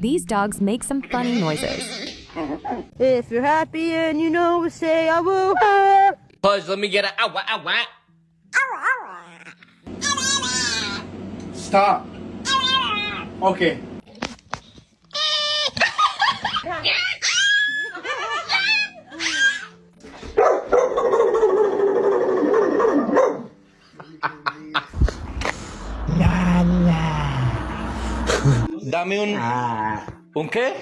These dogs make some funny noises. If you're happy and you know it, say I will. Pudge, let me get a ow, ow, ow. Stop. Okay. Dame un qué?